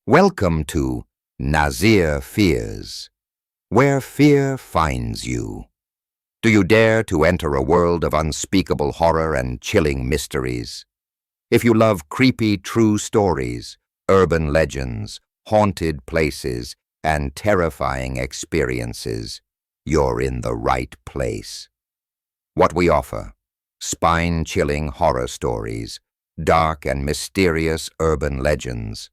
Welcome to Nazir Fears, where fear finds you. Do you dare to enter a world of unspeakable horror and chilling mysteries? If you love creepy true stories, urban legends, haunted places, and terrifying experiences, you're in the right place. What we offer: spine-chilling horror stories, dark and mysterious urban legends,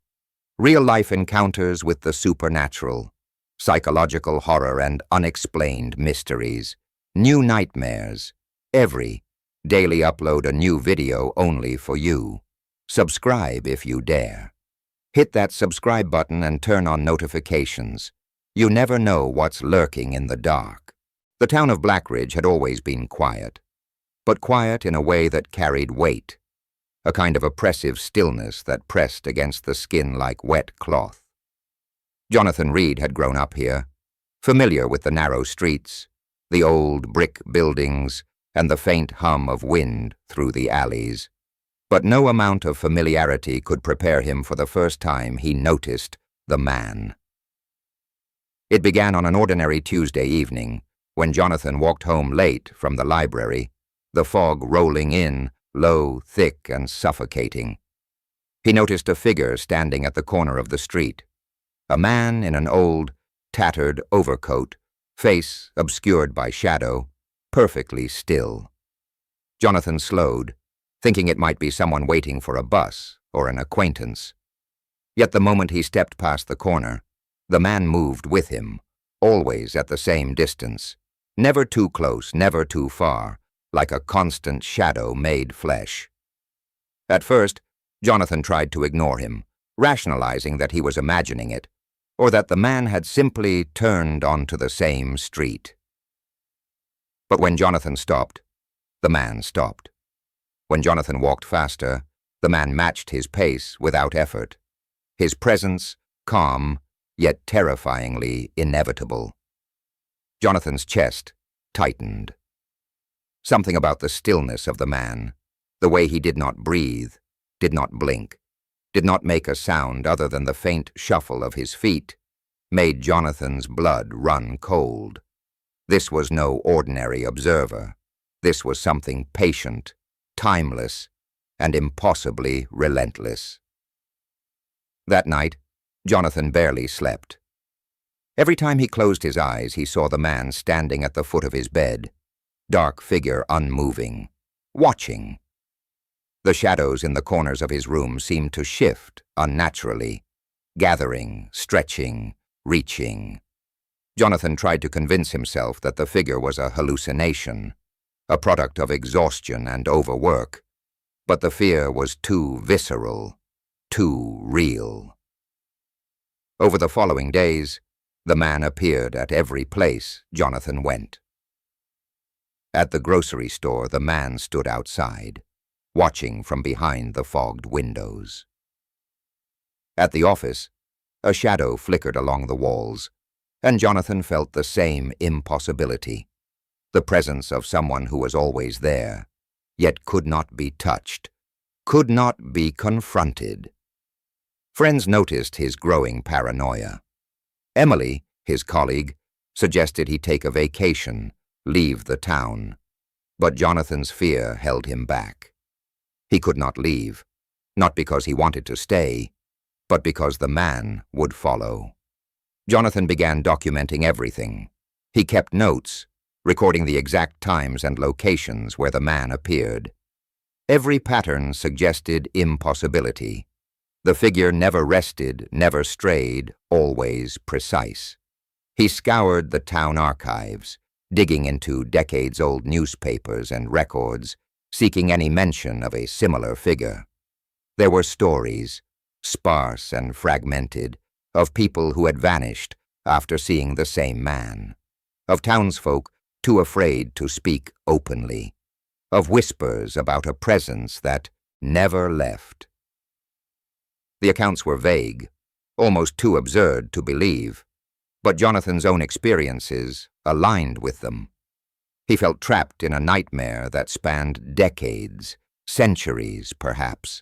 real-life encounters with the supernatural, psychological horror and unexplained mysteries, new nightmares. Every daily upload a new video only for you. Subscribe if you dare. Hit that subscribe button and turn on notifications. You never know what's lurking in the dark. The town of Blackridge had always been quiet, but quiet in a way that carried weight, a kind of oppressive stillness that pressed against the skin like wet cloth. Jonathan Reed had grown up here, familiar with the narrow streets, the old brick buildings, and the faint hum of wind through the alleys. But no amount of familiarity could prepare him for the first time he noticed the man. It began on an ordinary Tuesday evening, when Jonathan walked home late from the library, the fog rolling in, low, thick, and suffocating. He noticed a figure standing at the corner of the street, a man in an old, tattered overcoat, face obscured by shadow, perfectly still. Jonathan slowed, thinking it might be someone waiting for a bus or an acquaintance. Yet the moment he stepped past the corner, the man moved with him, always at the same distance, never too close, never too far, like a constant shadow made flesh. At first, Jonathan tried to ignore him, rationalizing that he was imagining it, or that the man had simply turned onto the same street. But when Jonathan stopped, the man stopped. When Jonathan walked faster, the man matched his pace without effort, his presence calm, yet terrifyingly inevitable. Jonathan's chest tightened. Something about the stillness of the man, the way he did not breathe, did not blink, did not make a sound other than the faint shuffle of his feet, made Jonathan's blood run cold. This was no ordinary observer. This was something patient, timeless, and impossibly relentless. That night, Jonathan barely slept. Every time he closed his eyes, he saw the man standing at the foot of his bed, dark figure unmoving, watching. The shadows in the corners of his room seemed to shift unnaturally, gathering, stretching, reaching. Jonathan tried to convince himself that the figure was a hallucination, a product of exhaustion and overwork, but the fear was too visceral, too real. Over the following days, the man appeared at every place Jonathan went. At the grocery store, the man stood outside, watching from behind the fogged windows. At the office, a shadow flickered along the walls, and Jonathan felt the same impossibility, the presence of someone who was always there, yet could not be touched, could not be confronted. Friends noticed his growing paranoia. Emily, his colleague, suggested he take a vacation, leave the town, but Jonathan's fear held him back. He could not leave, not because he wanted to stay, but because the man would follow. Jonathan began documenting everything. He kept notes, recording the exact times and locations where the man appeared. Every pattern suggested impossibility. The figure never rested, never strayed, always precise. He scoured the town archives, digging into decades-old newspapers and records, seeking any mention of a similar figure. There were stories, sparse and fragmented, of people who had vanished after seeing the same man, of townsfolk too afraid to speak openly, of whispers about a presence that never left. The accounts were vague, almost too absurd to believe, but Jonathan's own experiences aligned with them. He felt trapped in a nightmare that spanned decades, centuries perhaps,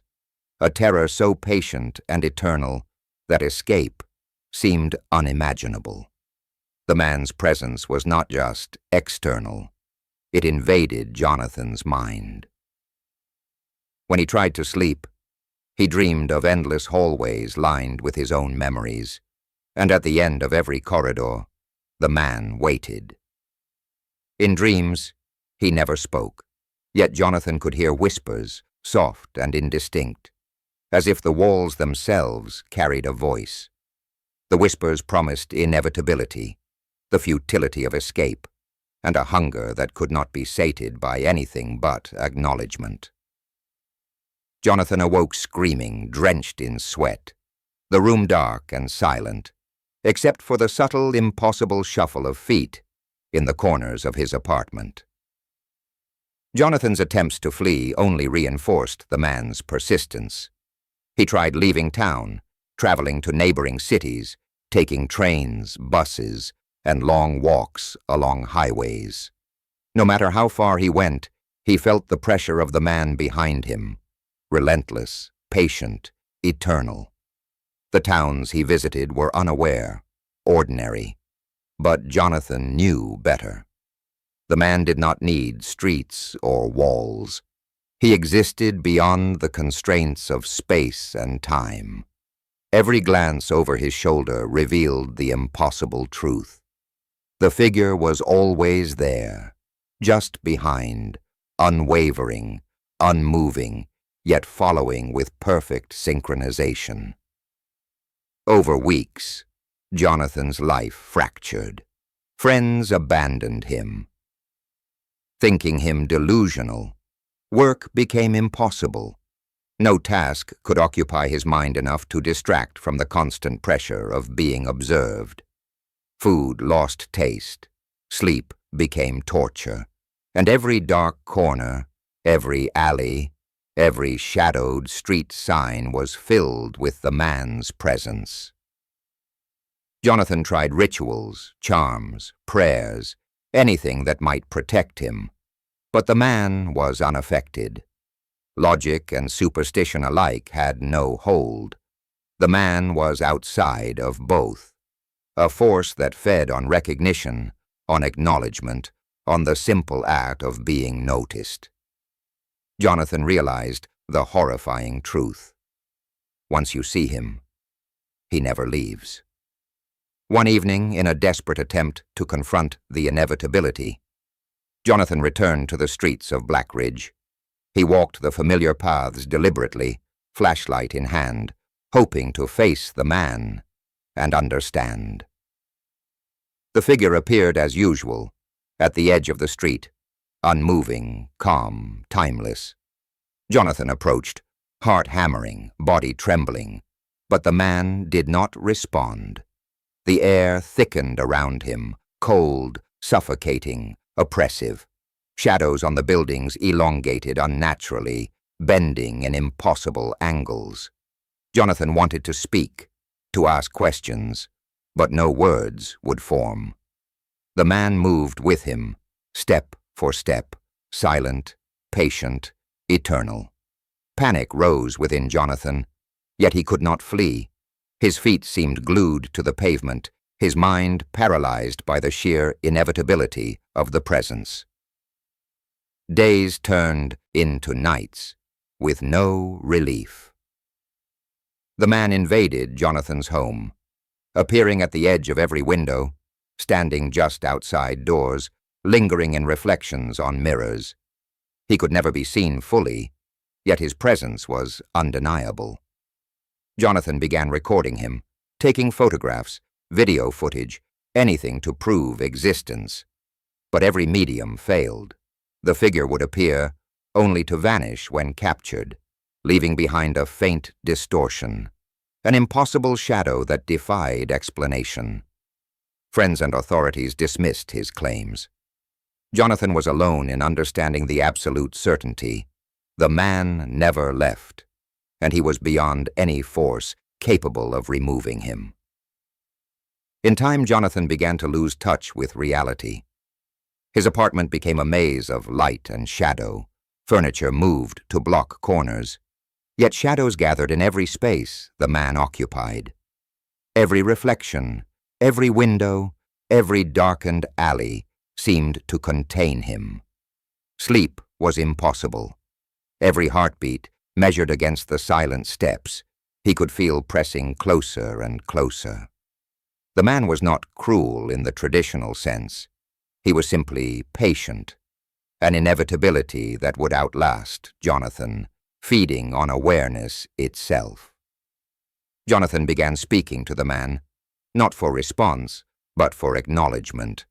a terror so patient and eternal that escape seemed unimaginable. The man's presence was not just external, it invaded Jonathan's mind. When he tried to sleep, he dreamed of endless hallways lined with his own memories, and at the end of every corridor, the man waited. In dreams, he never spoke, yet Jonathan could hear whispers, soft and indistinct, as if the walls themselves carried a voice. The whispers promised inevitability, the futility of escape, and a hunger that could not be sated by anything but acknowledgment. Jonathan awoke screaming, drenched in sweat, the room dark and silent, except for the subtle, impossible shuffle of feet in the corners of his apartment. Jonathan's attempts to flee only reinforced the man's persistence. He tried leaving town, traveling to neighboring cities, taking trains, buses, and long walks along highways. No matter how far he went, he felt the pressure of the man behind him, relentless, patient, eternal. The towns he visited were unaware, ordinary, but Jonathan knew better. The man did not need streets or walls. He existed beyond the constraints of space and time. Every glance over his shoulder revealed the impossible truth. The figure was always there, just behind, unwavering, unmoving, yet following with perfect synchronization. Over weeks, Jonathan's life fractured. Friends abandoned him. Thinking him delusional, work became impossible. No task could occupy his mind enough to distract from the constant pressure of being observed. Food lost taste, sleep became torture, and every dark corner, every alley, every shadowed street sign was filled with the man's presence. Jonathan tried rituals, charms, prayers, anything that might protect him, but the man was unaffected. Logic and superstition alike had no hold. The man was outside of both, a force that fed on recognition, on acknowledgment, on the simple act of being noticed. Jonathan realized the horrifying truth. Once you see him, he never leaves. One evening, in a desperate attempt to confront the inevitability, Jonathan returned to the streets of Blackridge. He walked the familiar paths deliberately, flashlight in hand, hoping to face the man and understand. The figure appeared as usual, at the edge of the street, unmoving, calm, timeless. Jonathan approached, heart hammering, body trembling, but the man did not respond. The air thickened around him, cold, suffocating, oppressive. Shadows on the buildings elongated unnaturally, bending in impossible angles. Jonathan wanted to speak, to ask questions, but no words would form. The man moved with him, step for step, silent, patient, eternal. Panic rose within Jonathan, yet he could not flee. His feet seemed glued to the pavement, his mind paralyzed by the sheer inevitability of the presence. Days turned into nights, with no relief. The man invaded Jonathan's home, appearing at the edge of every window, standing just outside doors, lingering in reflections on mirrors. He could never be seen fully, yet his presence was undeniable. Jonathan began recording him, taking photographs, video footage, anything to prove existence. But every medium failed. The figure would appear, only to vanish when captured, leaving behind a faint distortion, an impossible shadow that defied explanation. Friends and authorities dismissed his claims. Jonathan was alone in understanding the absolute certainty. The man never left, and he was beyond any force capable of removing him. In time, Jonathan began to lose touch with reality. His apartment became a maze of light and shadow. Furniture moved to block corners, yet shadows gathered in every space the man occupied. Every reflection, every window, every darkened alley seemed to contain him. Sleep was impossible. Every heartbeat, measured against the silent steps, he could feel pressing closer and closer. The man was not cruel in the traditional sense. He was simply patient, an inevitability that would outlast Jonathan, feeding on awareness itself. Jonathan began speaking to the man, not for response, but for acknowledgment,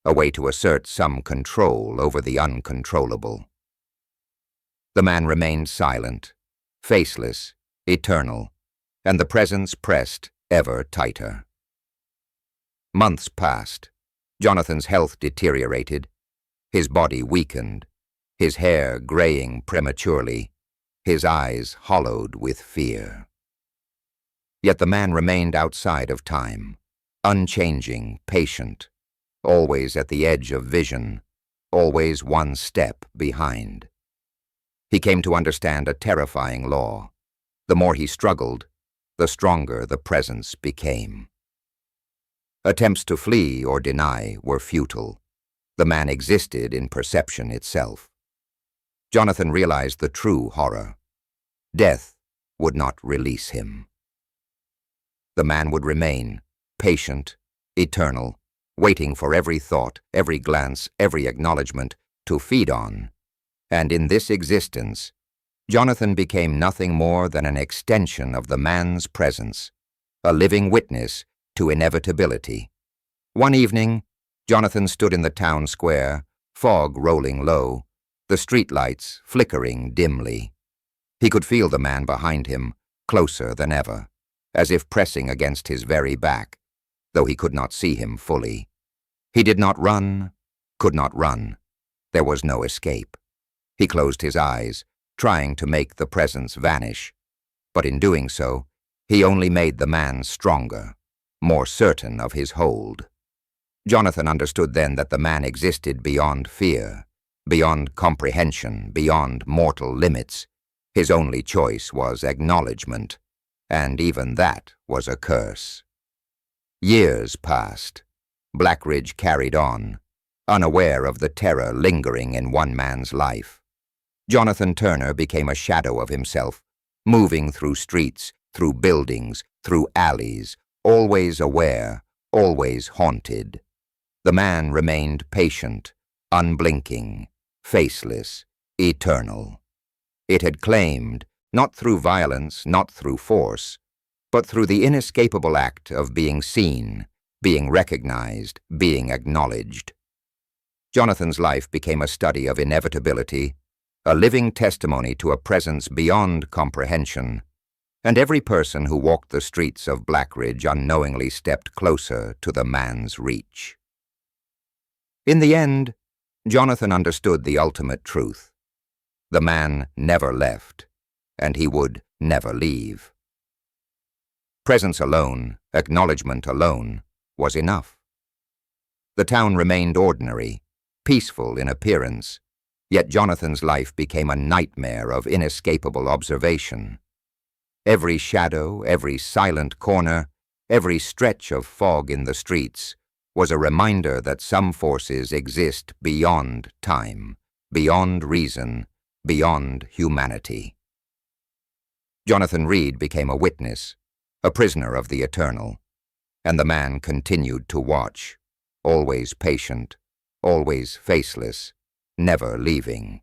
a way to assert some control over the uncontrollable. The man remained silent, faceless, eternal, and the presence pressed ever tighter. Months passed. Jonathan's health deteriorated. His body weakened, his hair graying prematurely, his eyes hollowed with fear. Yet the man remained outside of time, unchanging, patient, always at the edge of vision, always one step behind. He came to understand a terrifying law. The more he struggled, the stronger the presence became. Attempts to flee or deny were futile. The man existed in perception itself. Jonathan realized the true horror. Death would not release him. The man would remain, patient, eternal, waiting for every thought, every glance, every acknowledgment to feed on. And in this existence, Jonathan became nothing more than an extension of the man's presence, a living witness to inevitability. One evening, Jonathan stood in the town square, fog rolling low, the streetlights flickering dimly. He could feel the man behind him, closer than ever, as if pressing against his very back, though he could not see him fully. He did not run, could not run. There was no escape. He closed his eyes, trying to make the presence vanish, but in doing so, he only made the man stronger, more certain of his hold. Jonathan understood then that the man existed beyond fear, beyond comprehension, beyond mortal limits. His only choice was acknowledgment, and even that was a curse. Years passed. Blackridge carried on, unaware of the terror lingering in one man's life. Jonathan Turner became a shadow of himself, moving through streets, through buildings, through alleys, always aware, always haunted. The man remained patient, unblinking, faceless, eternal. It had claimed, not through violence, not through force, but through the inescapable act of being seen, being recognized, being acknowledged. Jonathan's life became a study of inevitability, a living testimony to a presence beyond comprehension, and every person who walked the streets of Blackridge unknowingly stepped closer to the man's reach. In the end, Jonathan understood the ultimate truth. The man never left, and he would never leave. Presence alone, acknowledgment alone, was enough. The town remained ordinary, peaceful in appearance, yet Jonathan's life became a nightmare of inescapable observation. Every shadow, every silent corner, every stretch of fog in the streets was a reminder that some forces exist beyond time, beyond reason, beyond humanity. Jonathan Reed became a witness, a prisoner of the eternal, and the man continued to watch, always patient, always faceless, never leaving.